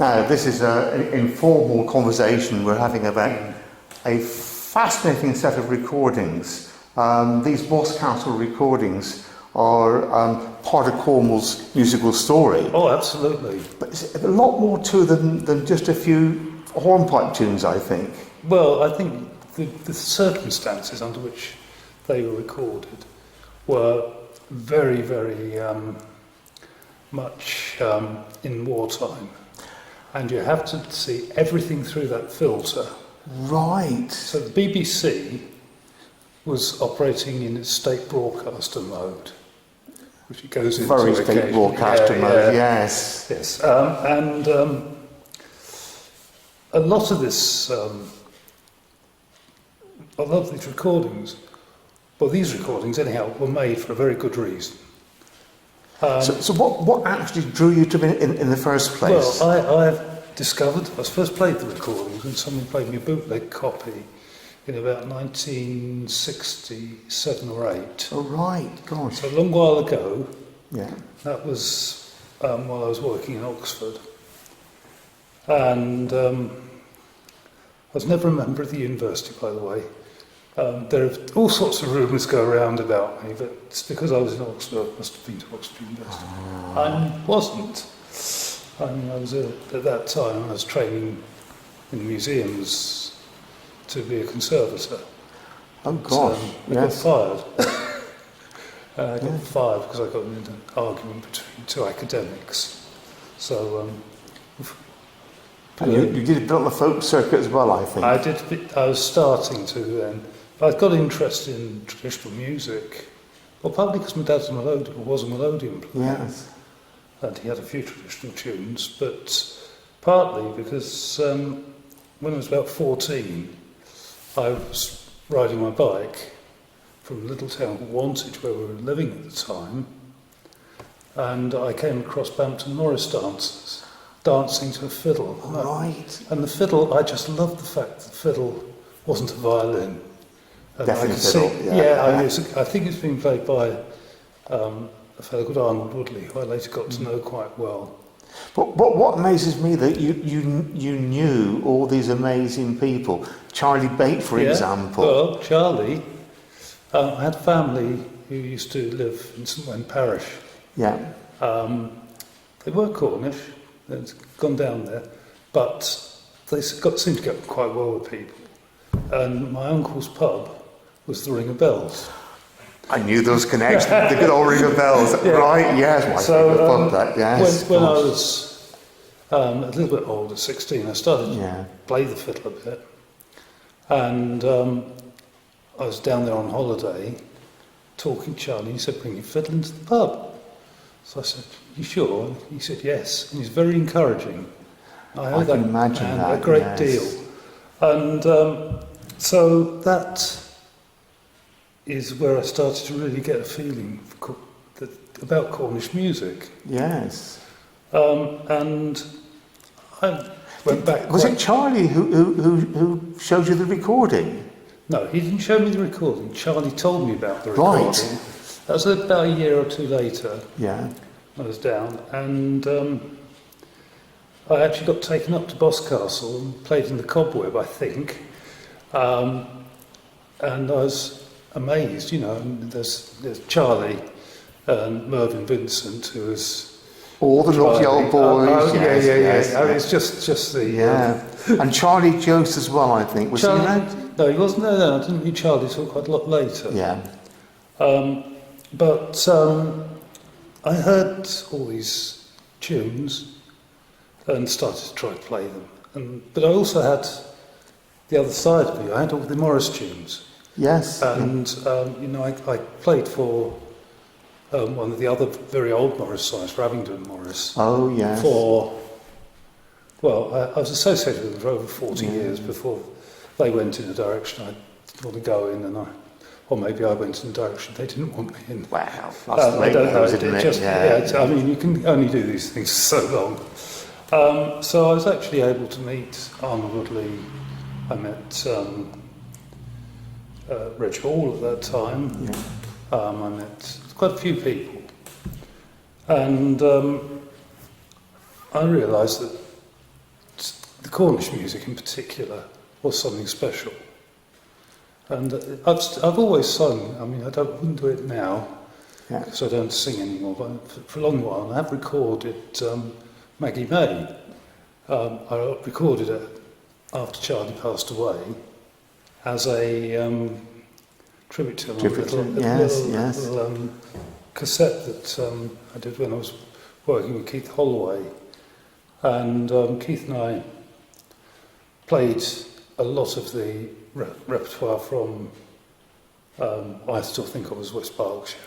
Now, this is an informal conversation we're having about a fascinating set of recordings. These Boscastle recordings are part of Cornwall's musical story. Oh, absolutely. But it's a lot more to them than just a few hornpipe tunes, I think. Well, I think the circumstances under which they were recorded were very, very much in wartime. And you have to see everything through that filter. Right. So the BBC was operating in its state broadcaster mode, which it goes into Very state broadcaster mode, yes. Yes, and a lot of this, a lot of these recordings, well, these recordings anyhow, were made for a very good reason. So what actually drew you to them in the first place? Well, I've discovered, I first played the recordings when someone played me a bootleg copy in about 1967 or 8. Oh, right, gosh. So a long while ago. Yeah. That was while I was working in Oxford. And I was never a member of the university, by the way. There are all sorts of rumours go around about me, but it's because I was in Oxford, I must have been to Oxford University. I wasn't. I mean, I was at that time, I was training in museums to be a conservator. Oh gosh, I got fired. I got fired because I got into an argument between two academics. So, and you did a bit on the folk circuit as well, I think. I did. I was starting to then. I got interested in traditional music. Well, partly because my dad was a melodeon player. Yes. And he had a few traditional tunes, but partly because when I was about 14, I was riding my bike from a little town called Wantage, where we were living at the time, and I came across Bampton Morris dancers dancing to a fiddle. Right. And the fiddle, I just loved the fact that the fiddle wasn't a violin. And Definitely I could fiddle, see, yeah. I think it's been played by a fellow called Arnold Woodley, who I later got to know quite well. But what amazes me that you knew all these amazing people. Charlie Bate, for example. Well, Charlie, I had family who used to live in St Wen Parish. Yeah. They were Cornish, they'd gone down there, but they seemed to get on quite well with people. And my uncle's pub was the Ring of Bells. I knew those connections, the good old Ring of Bells, right? Yes, my favourite pub, that, yes. When I was a little bit older, 16, I started to play the fiddle a bit. And I was down there on holiday, talking to Charlie, he said, bring your fiddle into the pub. So I said, you sure? And he said, yes. And he's very encouraging. I owe that man a great deal. And so that is where I started to really get a feeling about Cornish music. Yes. And I went back. Was it Charlie who showed you the recording? No, he didn't show me the recording. Charlie told me about the recording. Right. That was about a year or two later. Yeah. I was down, and I actually got taken up to Boscastle and played in the Cobweb, I think. And I was amazed, you know. And there's Charlie and Merv and Vincent, who was all the naughty old boys. Yes. I mean, it's just the and Charlie Jost as well, I think. Was Charlie, he around? No, he wasn't there then. I didn't meet Charlie until quite a lot later. Yeah. But I heard all these tunes and started to try to play them. But I also had the other side of me. I had all the Morris tunes. Yes. And you know, I played for one of the other very old Morris songs, for Abingdon Morris. Oh yes. I was associated with them for over 40 years before they went in a direction I didn't want to go in, or maybe I went in a direction they didn't want me in. Wow, that's I don't know. I mean, you can only do these things so long. So I was actually able to meet Arnold Woodley. I met Reg Hall at that time. Yeah. I met quite a few people. And I realised that Cornish music in particular was something special. And I've always sung. I mean, wouldn't do it now because I don't sing anymore. But for a long while, I have recorded Maggie May. I recorded it after Charlie passed away as a tribute to him. A little cassette that I did when I was working with Keith Holloway. And Keith and I played a lot of the repertoire from I still think of as West Berkshire.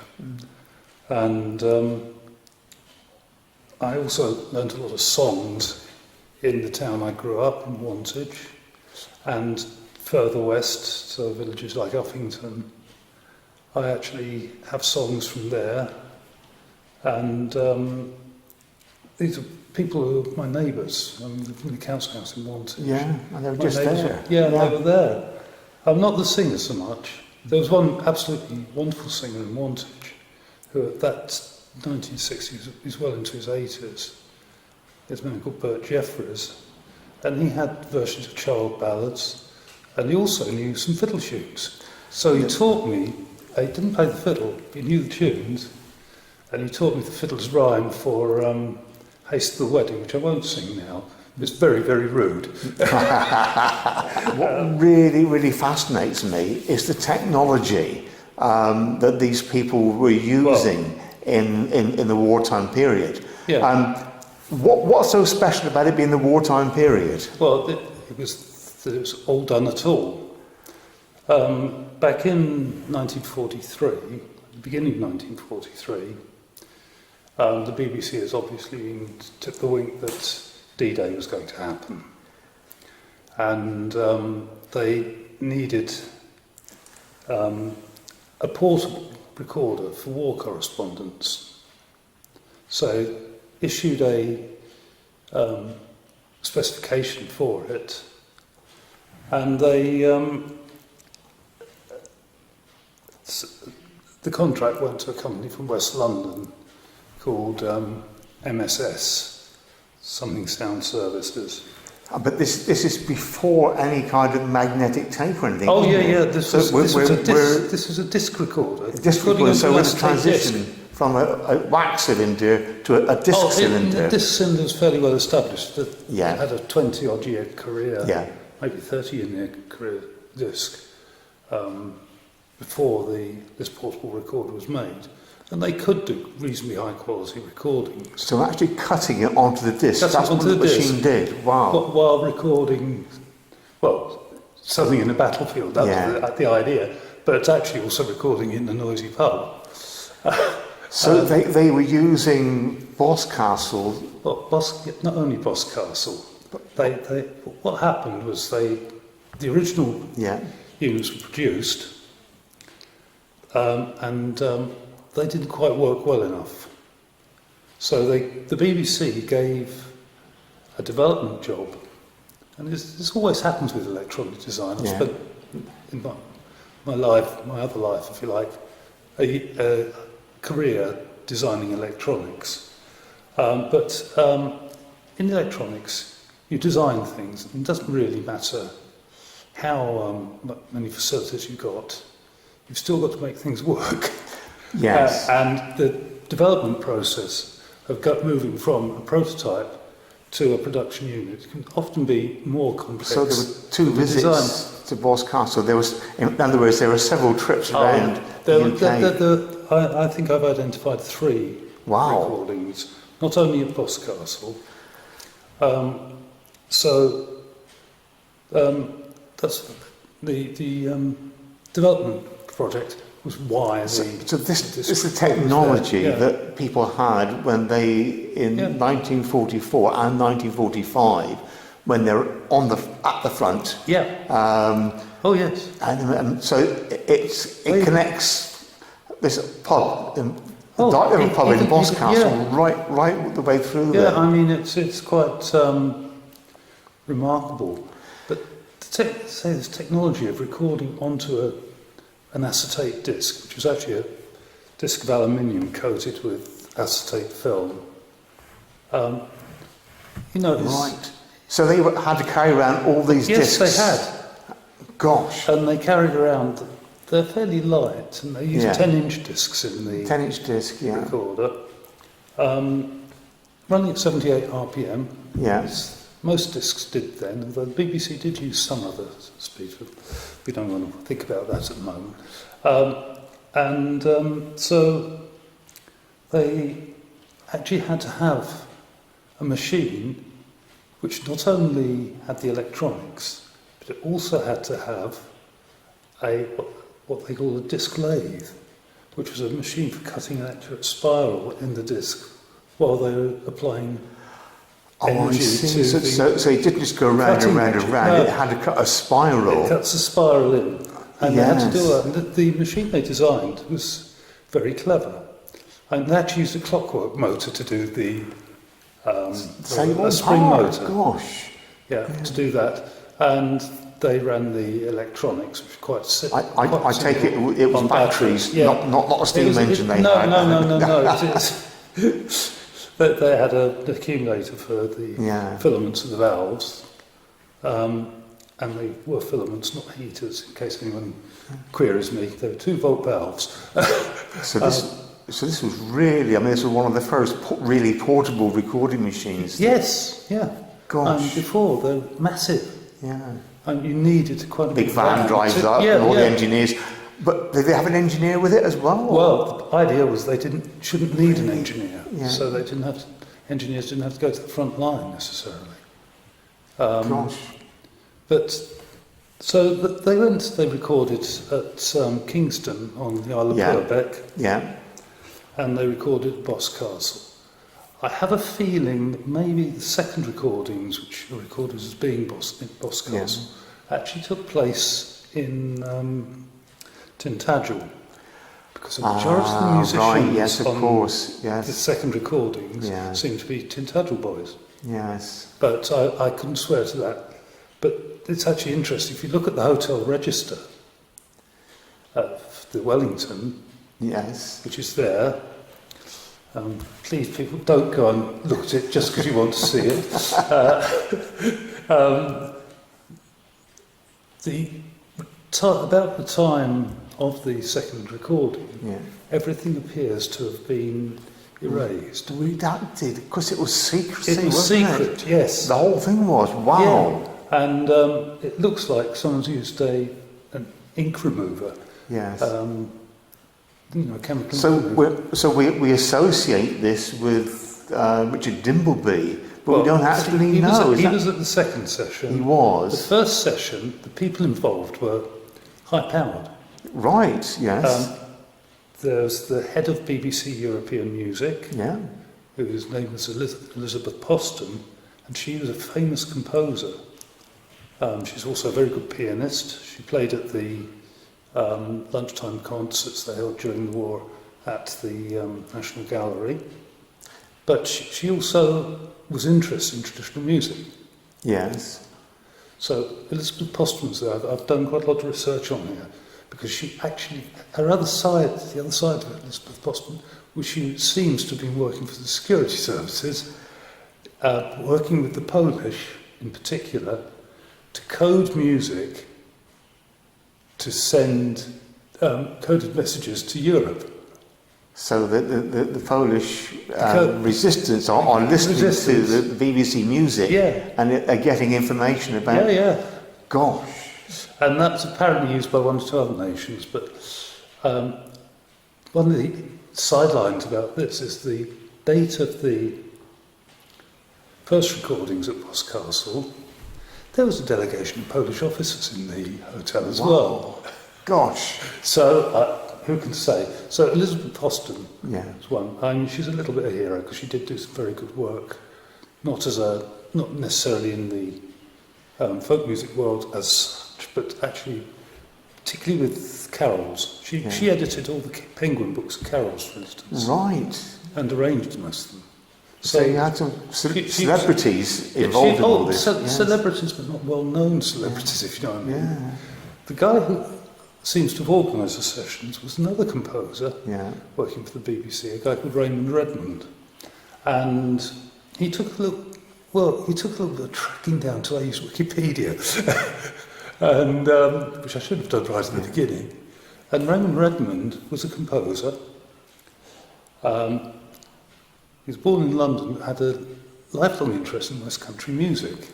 And I also learned a lot of songs in the town I grew up in, Wantage, and further west, so villages like Uffington. I actually have songs from there, and these are people who are my neighbours. I live in the council house in Wantage. Yeah, and they were just there. Yeah, they were there. I'm not the singer so much. There was one absolutely wonderful singer in Wantage who at that 1960s, he's well into his 80s. There's a man called Bert Jeffries, and he had versions of child ballads, and he also knew some fiddle tunes. So he taught me, he didn't play the fiddle, he knew the tunes, and he taught me the fiddle's rhyme for Haste to the Wedding, which I won't sing now. It's very, very rude. What really fascinates me is the technology that these people were using in the wartime period. Yeah. What's so special about it being the wartime period? Well, it was all done at all. Back in 1943, the beginning of 1943, the BBC has obviously took the wink that D-Day was going to happen, and they needed a portable recorder for war correspondence. So issued a specification for it, and they the contract went to a company from West London called MSS, Something Sound Services. But this is before any kind of magnetic tape or anything. Oh yeah. This was a disc recorder. Disc recorder. So we're the transition from a wax cylinder to a disc cylinder. The disc cylinder was fairly well established. It Yeah. had a 20-odd year career. Yeah. Maybe 30-year career disc before this portable recorder was made. And they could do reasonably high quality recordings. So actually cutting it onto the disc, that's what onto the machine did. Wow. While recording, something in a battlefield, that was the idea, but it's actually also recording in a noisy pub. So they were using Boscastle. Well, not only Boscastle, they what happened was the original units were produced, and they didn't quite work well enough. So the BBC gave a development job, and this always happens with electronic design. I've spent in my other life, if you like, a career designing electronics. But in electronics, you design things, and it doesn't really matter how many facilities you've got. You've still got to make things work. Yes. And the development process of moving from a prototype to a production unit can often be more complex. So there were two visits to Boscastle. In other words, there were several trips around the UK. I think I've identified 3 recordings, not only at Boscastle. That's the development project. So this is the technology that people had when they, in 1944 and 1945, when they're at the front. Oh yes. And so it connects this pub, the pub in Boscastle, right the way through there. Yeah, I mean it's quite remarkable. But say this technology of recording onto an acetate disc, which was actually a disc of aluminium coated with acetate film. So they had to carry around all these discs? Yes, they had. Gosh. And they carried around, they're fairly light, and they use Yeah. 10-inch discs in the 10-inch disc, yeah. recorder. Running at 78 RPM. Yes. Most discs did then, although the BBC did use some other speeds, but we don't want to think about that at the moment. So they actually had to have a machine which not only had the electronics, but it also had to have what they call a disc lathe, which was a machine for cutting an accurate spiral in the disc while they were applying energy to so it didn't just go round and round and round, no. it had to cut a spiral. It cuts a spiral in. And they had to do Yes. it. The machine they designed was very clever. And they actually used a clockwork motor to do the a spring motor. Gosh. Yeah, to do that. And they ran the electronics, which was quite simple. I take it was on batteries, Yeah. not a steam engine they no, had. No. But they had an accumulator for the filaments of the valves. And they were filaments, not heaters, in case anyone queries me. They were 2-volt valves. So this was really, I mean, this was one of the first really portable recording machines. Yes, yeah. Gosh. And before, they were massive. Yeah. And you needed quite a Big van drives up, and all the engineers. But did they have an engineer with it as well? Well, the idea was they shouldn't need an engineer. Yeah. So engineers didn't have to go to the front line necessarily. Gosh. But so they recorded at Kingston on the Isle of Purbeck, and they recorded at Boscastle. I have a feeling that maybe the second recordings, which are recorded as being in Boscastle, actually took place in Tintagel, because the majority of the musicians on the second recordings seem to be Tintagel boys. Yes. But I couldn't swear to that. But it's actually interesting. If you look at the hotel register of the Wellington, which is there, please, people, don't go and look at it just because you want to see it. About the time of the second recording, everything appears to have been erased. Redacted, because it was secrecy, It was secret, yes. The whole thing was, wow. Yeah. And it looks like someone's used an ink remover. Yes. Chemical. So we associate this with Richard Dimbleby, but we don't actually know. He was at the second session. He was. The first session, the people involved were high-powered. Right. Yes. There's the head of BBC European Music, whose name was Elizabeth Poston, and she was a famous composer. She's also a very good pianist. She played at the lunchtime concerts they held during the war at the National Gallery. But she also was interested in traditional music. Yes. So Elizabeth Poston was there. I've done quite a lot of research on her, because she actually, the other side of Elizabeth Poston, which she seems to have been working for the security services, working with the Polish in particular, to code music to send coded messages to Europe. So the Polish resistance are listening to the BBC music and are getting information about... Gosh. And that's apparently used by 1 or 2 other nations, but one of the sidelines about this is the date of the first recordings at Boscastle. There was a delegation of Polish officers in the hotel as well. Gosh. So, who can say? So Elizabeth Poston was one. I mean, she's a little bit of a hero because she did do some very good work, not necessarily in the folk music world as such, but actually, particularly with carols. She edited all the Penguin books of carols, for instance. Right. And arranged most of them. So you had some celebrities involved in all this. Celebrities, but not well-known celebrities, if you know what I mean. The guy who seems to have organised the sessions was another composer working for the BBC, a guy called Raymond Redmond. And he took a look Well, he took a little bit of tracking down to use Wikipedia, and which I should have done right at the beginning. And Raymond Redmond was a composer. He was born in London, had a lifelong interest in West Country music.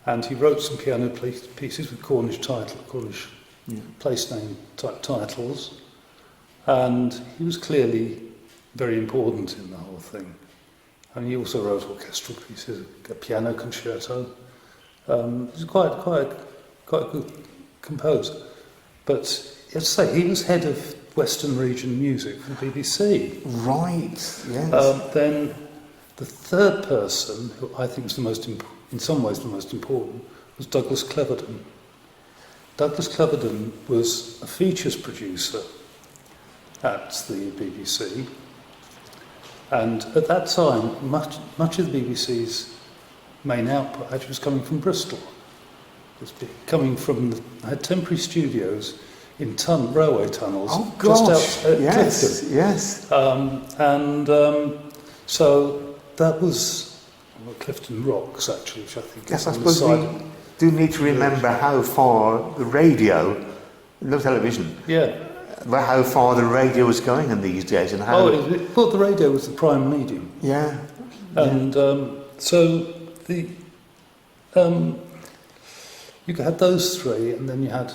And he wrote some piano pieces with Cornish place name type titles. And he was clearly very important in the whole thing. And he also wrote orchestral pieces, a piano concerto. He was quite a good composer. But let's say he was head of Western Region Music for the BBC. Right, yes. Then the third person, who I think was in some ways the most important, was Douglas Cleverdon. Douglas Cleverdon was a features producer at the BBC, and at that time, much of the BBC's main output actually was coming from Bristol. It was coming from I had temporary studios in railway tunnels just outside Clifton. Yes. So that was Clifton Rocks, actually, which I think yes, is I on the suppose side. we do need to remember how far the radio, no television, but how far the radio was going in these days, and how. Well, the radio was the prime medium. Yeah. And so the you had those three, and then you had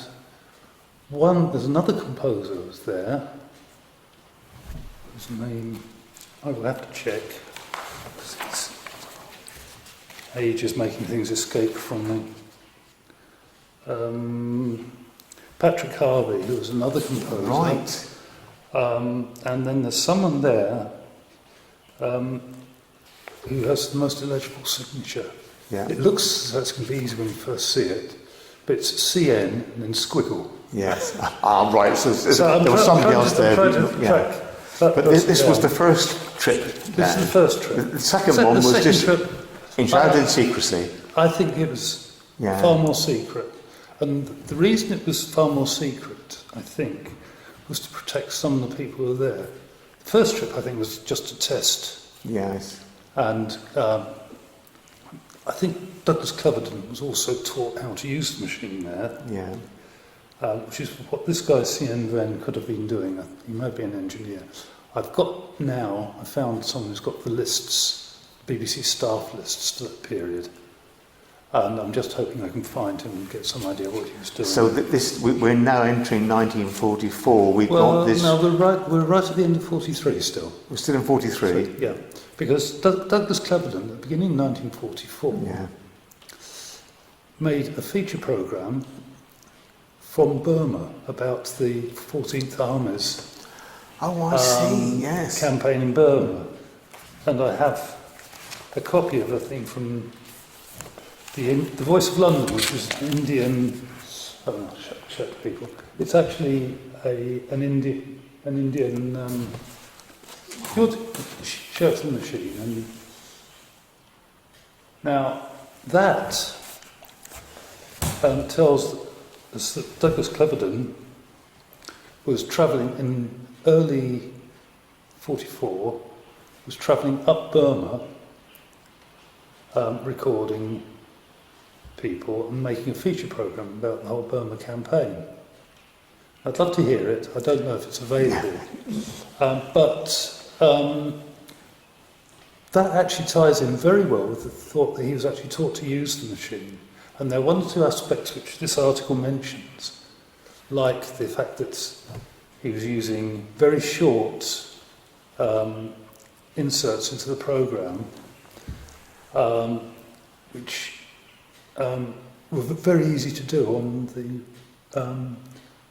there's another composer who was there, whose name I will have to check, because age is making things escape from me. Patrick Harvey, who was another composer. Right. And then there's someone there who has the most illegible signature. Yeah. It looks as though it's going to be easy when you first see it, but it's CN and then squiggle. Yes. Right. So there was somebody else there. But this was the first trip. This is the first trip. The second one was just enshrouded in secrecy. I think it was far more secret. And the reason it was far more secret, I think, was to protect some of the people who were there. The first trip, I think, was just a test. Yes. And I think Douglas Cleverdon was also taught how to use the machine there. Yeah. Which is what this guy, C.N. Venn, could have been doing. He might be an engineer. I found someone who's got the lists, BBC staff lists to that period. And I'm just hoping I can find him and get some idea what he was doing. So we're now entering 1944. We're right at the end of 43 still. We're still in 43. Yeah, because Douglas Cleverdon, at the beginning of 1944, made a feature programme from Burma about the 14th Army's campaign in Burma. And I have a copy of a thing from the Voice of London, which was an Indian. Shut people. It's actually an Indian shirting machine. And now that tells us that Douglas Cleverdon was travelling in early 44. Was travelling up Burma, recording people and making a feature programme about the whole Burma campaign. I'd love to hear it. I don't know if it's available. But that actually ties in very well with the thought that he was actually taught to use the machine. And there are one or two aspects which this article mentions, like the fact that he was using very short inserts into the programme, which were very easy to do on the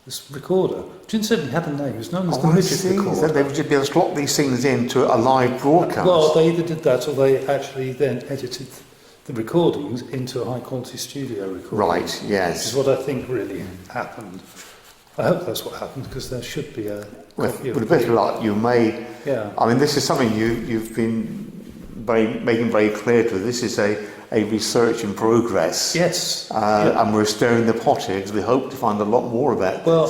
this recorder, which incidentally had a name. It was known as the midget recorder. So they would just be able to slot these things into a live broadcast. Well, they either did that or they actually then edited the recordings into a high-quality studio recording. Right, yes. Which is what I think really happened. I hope that's what happened, because there should be a copy with a bit of luck, you may... Yeah. I mean, this is something you've been making very clear to us. This is a research in progress. Yes. And we're stirring the pot here because we hope to find a lot more about this. Well,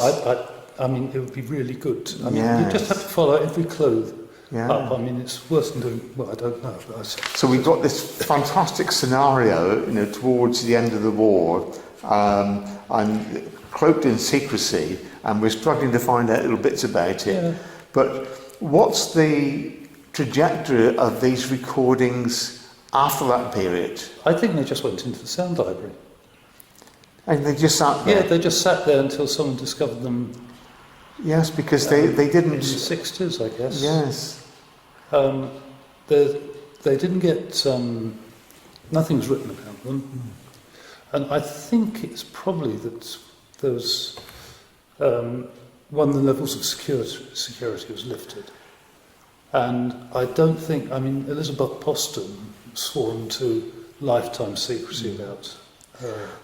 I mean, it would be really good. I mean, you just have to follow every clue Yeah. up. I mean, it's worse than doing, well, I don't know. But So we've got this fantastic scenario, towards the end of the war, and cloaked in secrecy, and we're struggling to find out little bits about it. Yeah. But what's the trajectory of these recordings after that period? I think they just went into the sound library. And they just sat there? Yeah, they just sat there until someone discovered them. Yes, because they didn't... In the 60s, I guess. Yes. They didn't get... nothing's written about them. And I think it's probably that there was... one of the levels of security was lifted. And I don't think... I mean, Elizabeth Poston sworn to lifetime secrecy about...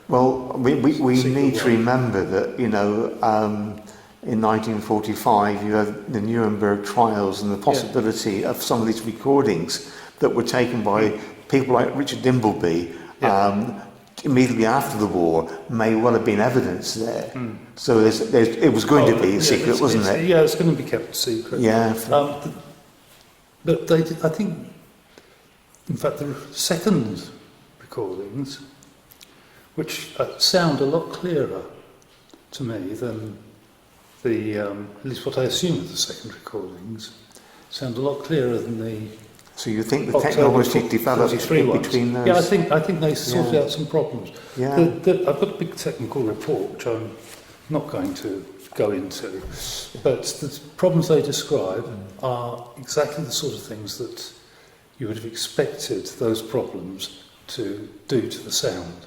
Well, we need to remember that, in 1945 you had the Nuremberg trials and the possibility of some of these recordings that were taken by people like Richard Dimbleby immediately after the war may well have been evidence there. So it was going to be a secret, wasn't it? Yeah, it's going to be kept secret. Yeah. But they did, I think, in fact, the second recordings, which sound a lot clearer to me than the, at least what I assume of the second recordings, sound a lot clearer than the... So you think the technology developed between those? Yeah, I think they sorted out some problems. Yeah. I've got a big technical report, which I'm not going to go into, but the problems they describe are exactly the sort of things that you would have expected those problems to do to the sound.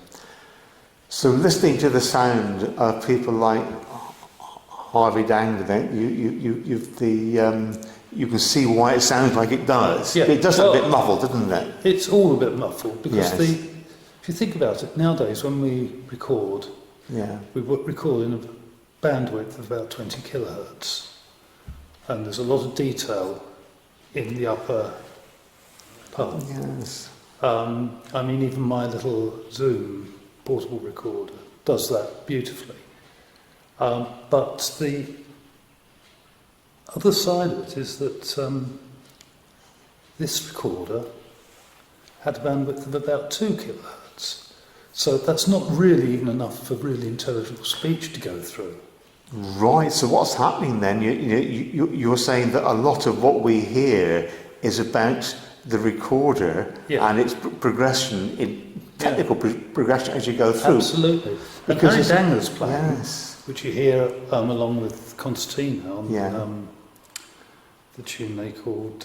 So listening to the sound of people like Harvey Dangler, you can see why it sounds like it does. Yeah. It does sound a bit muffled, doesn't it? It's all a bit muffled because Yes. if you think about it, nowadays when we record, we record in a bandwidth of about 20 kilohertz, and there's a lot of detail in the upper part. Yes. I mean, even my little Zoom portable recorder does that beautifully. But the other side of it is that this recorder had a bandwidth of about 2 kilohertz. So that's not really even enough for really intelligible speech to go through. Right, so what's happening then? You're saying that a lot of what we hear is about the recorder and its progression, technical progression as you go through. Absolutely. Because and Harry Dangler's playing, yes. which you hear along with Concertina on the tune they called,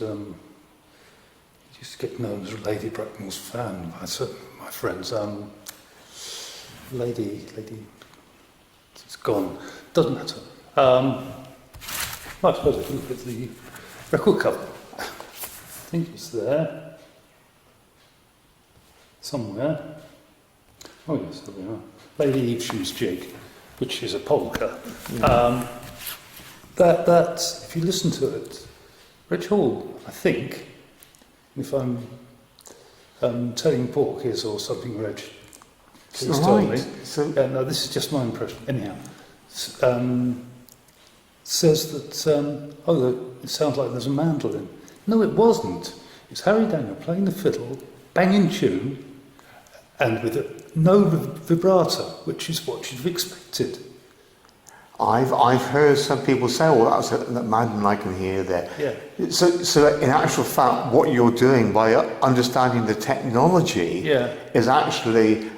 used to get known as Lady Bracknell's fan by certain my friends. Lady, it's gone. Doesn't matter. I suppose I can look at the record cover. I think it's there. Somewhere. Oh yes, there we are. Lady Evesham's Jig, which is a polka. That, if you listen to it, Rich Hall, I think, if I'm telling porkies or something, Reg, please tell me. So, no, this is just my impression. Anyhow, says that, it sounds like there's a mandolin. No, it wasn't. It's Harry Dangler playing the fiddle, banging tune, and with no vibrato, which is what you'd have expected. I've heard some people say, "Oh, that's that mandolin I can hear there." Yeah. So in actual fact, what you're doing by understanding the technology is actually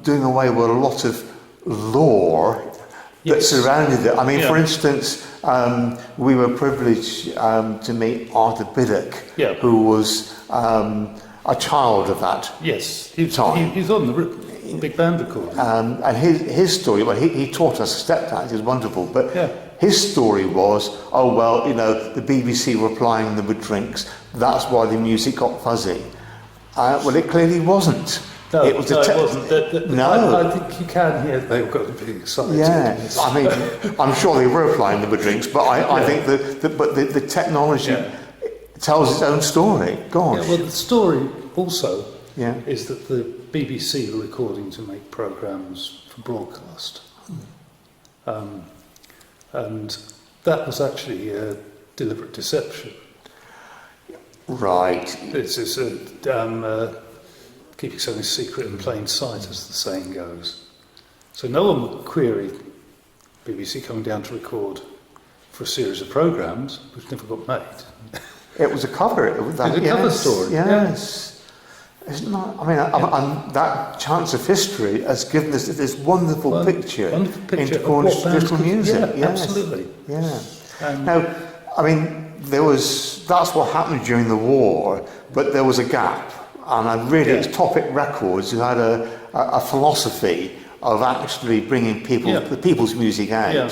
doing away with a lot of lore that surrounded it. I mean, for instance, we were privileged to meet Arthur Biddock, who was a child of that. Yes, he was on the big band recording. And his story, well, he taught us step dance, it was wonderful, but his story was, the BBC were plying them with drinks, that's why the music got fuzzy. Well, it clearly wasn't. No, it was it wasn't. No. I think you can hear they've got to be excited. Yeah, I mean, I'm sure they were applying them with drinks, but I think that the technology tells its own story. Gosh. Yeah, well, the story also is that the BBC were recording to make programmes for broadcast. And that was actually a deliberate deception. Right. This is keeping something secret in plain sight, as the saying goes. So no one would query BBC coming down to record for a series of programmes, which never got made. It was a cover. It was a cover story. Yes. Isn't that, I mean, that chance of history has given us this wonderful picture into Cornish traditional music. Yeah, absolutely. Yeah. Now, I mean, that's what happened during the war, but there was a gap. And I read it's Topic Records who had a philosophy of actually bringing the people's music out. Yeah.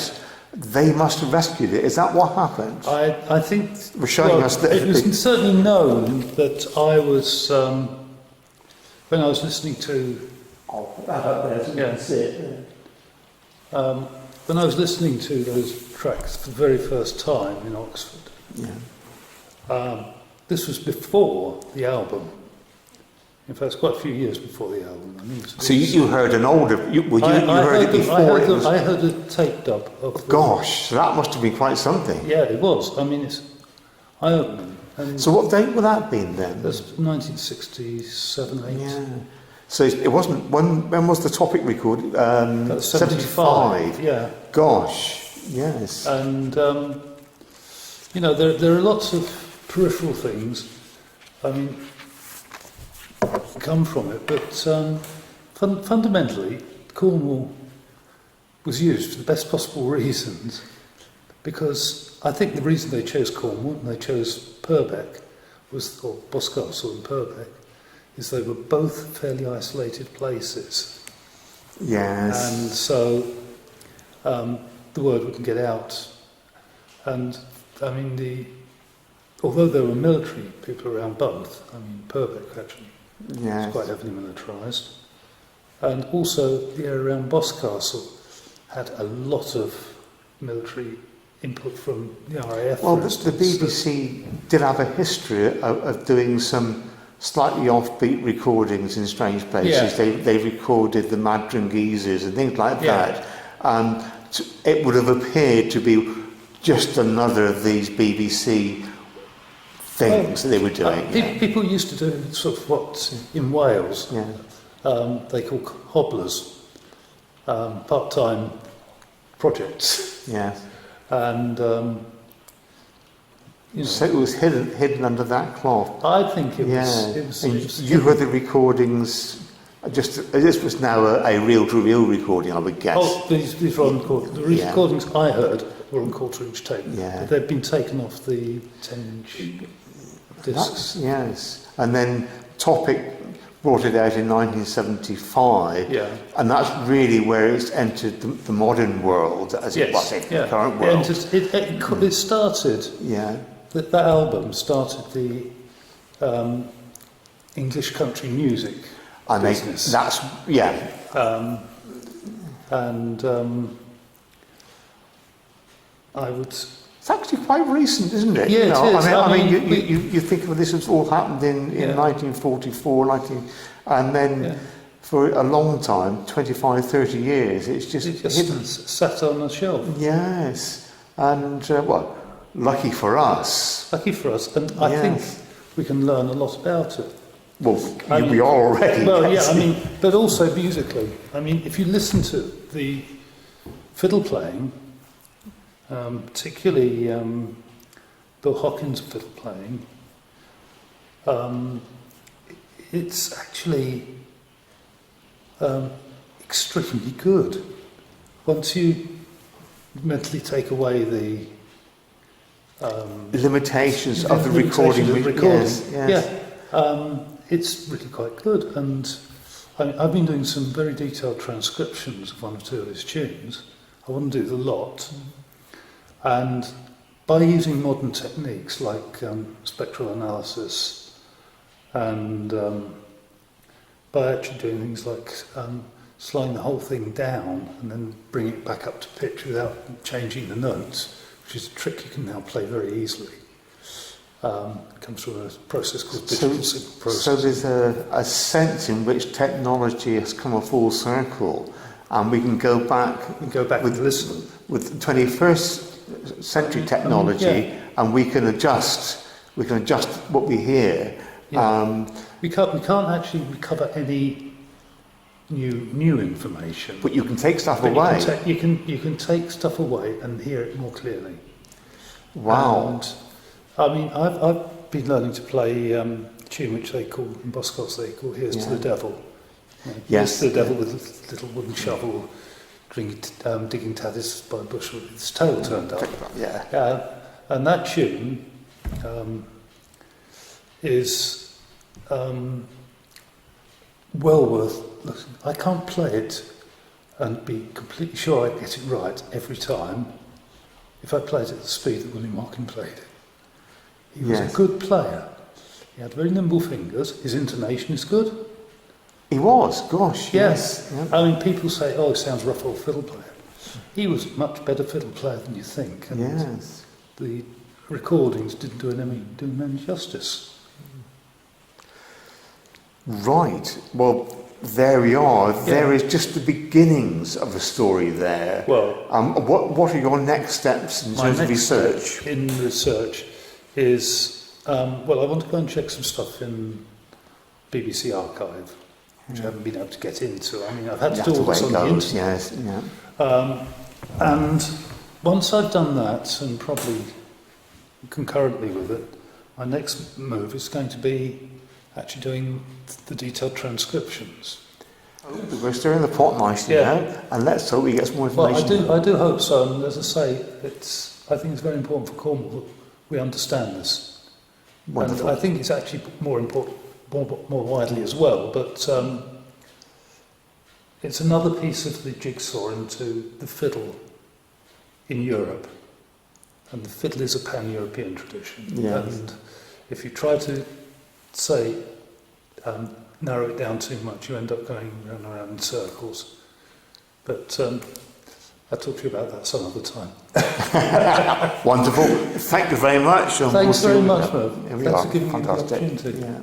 They must have rescued it. Is that what happened? I think we're showing us that it was certainly known that I was when I was listening to. I'll put that up there so you can see it. When I was listening to those tracks for the very first time in Oxford. Yeah. This was before the album. In fact, it's quite a few years before the album. I mean, so you heard an older... You heard it before? I heard a tape dub of... Gosh, so that must have been quite something. Yeah, it was. I mean, it's eye-opening. So what date would that have been then? That's 1967, 8. Yeah. So it wasn't... When was the Topic recorded? 75. Yeah. Gosh, yes. And, you know, there are lots of peripheral things. I mean... come from it, but fundamentally, Cornwall was used for the best possible reasons, because I think the reason they chose Cornwall and they chose Purbeck or Boscastle and Purbeck is they were both fairly isolated places. Yes. And so the word wouldn't get out. And I mean, although there were military people around both, I mean, Purbeck actually. Yes. It's quite heavily militarised. And also the area around Boscastle had a lot of military input from the RAF. Well, the BBC did have a history of doing some slightly offbeat recordings in strange places. Yeah. They recorded the Madringeezers and things like that. It would have appeared to be just another of these BBC things that they were doing. People used to do sort of what in Wales they call hobblers, part-time projects. Yeah. And you know, so it was hidden under that cloth. I think it was. And you heard the recordings. This was now a reel-to-reel recording, I would guess. Oh, these were on the recordings I heard were on quarter-inch tape. Yeah. But they'd been taken off the 10-inch discs. Yes, and then Topic brought it out in 1975, and that's really where it's entered the modern world, as it was in the current world. It started. Yeah. That album started the English country music business. I would. It's actually quite recent, isn't it? Yeah, it is. I mean, you think of this has all happened in 1944, and then for a long time, 25, 30 years, it's just hidden. Sat on a shelf. Yes, and lucky for us. And I think we can learn a lot about it. Well, we are already. Well, yeah, I mean, but also musically. I mean, if you listen to the fiddle playing, particularly Bill Hawkins' fiddle playing, it's actually extremely good. Once you mentally take away the limitations of the recording. It's really quite good. And I've been doing some very detailed transcriptions of one or two of his tunes. I wouldn't do the lot. And by using modern techniques like spectral analysis and by actually doing things like slowing the whole thing down and then bring it back up to pitch without changing the notes, which is a trick you can now play very easily. It comes from a process called digital signal processing. So there's a sense in which technology has come a full circle, and we can go back and listen with 21st century technology, and we can adjust We can adjust what we hear. Yeah. We can't actually recover any new information. But you can take stuff But away. you can take stuff away and hear it more clearly. Wow. And, I mean, I've been learning to play a tune which they call in Boscastle they call "Here's to the Devil." You know, Yes. Here's to the devil with a little wooden shovel, digging tatters by a bush with its tail turned up. Yeah. And that tune is well worth listening. I can't play it and be completely sure I get it right every time if I played it at the speed that William Hockin played it. He was a good player. He had very nimble fingers. His intonation is good. He was, gosh. Yes. Yeah. I mean, people say, oh, he sounds rough old fiddle player. He was a much better fiddle player than you think. And Yes. the recordings didn't do him any justice. Right. Well, there we are. There is just the beginnings of the story there. Well, what are your next steps in terms of research? Step in research is, I want to go and check some stuff in BBC Archive, which I haven't been able to get into. I mean, I've had to do all this on the internet. Yes, yeah. And once I've done that, and probably concurrently with it, my next move is going to be actually doing the detailed transcriptions. We're stirring the pot nicely now, and let's hope we get some more information. Well, I do hope so, and as I say, I think it's very important for Cornwall that we understand this. Wonderful. And I think it's actually more important, more widely as well, but it's another piece of the jigsaw into the fiddle in Europe. And the fiddle is a pan-European tradition. Yes. And if you try to say, narrow it down too much, you end up going round and round in circles. But I'll talk to you about that some other time. Wonderful. Thank you very much. Thanks very much, Merv. Here we Thanks are. for giving me the Fantastic. opportunity. Yeah.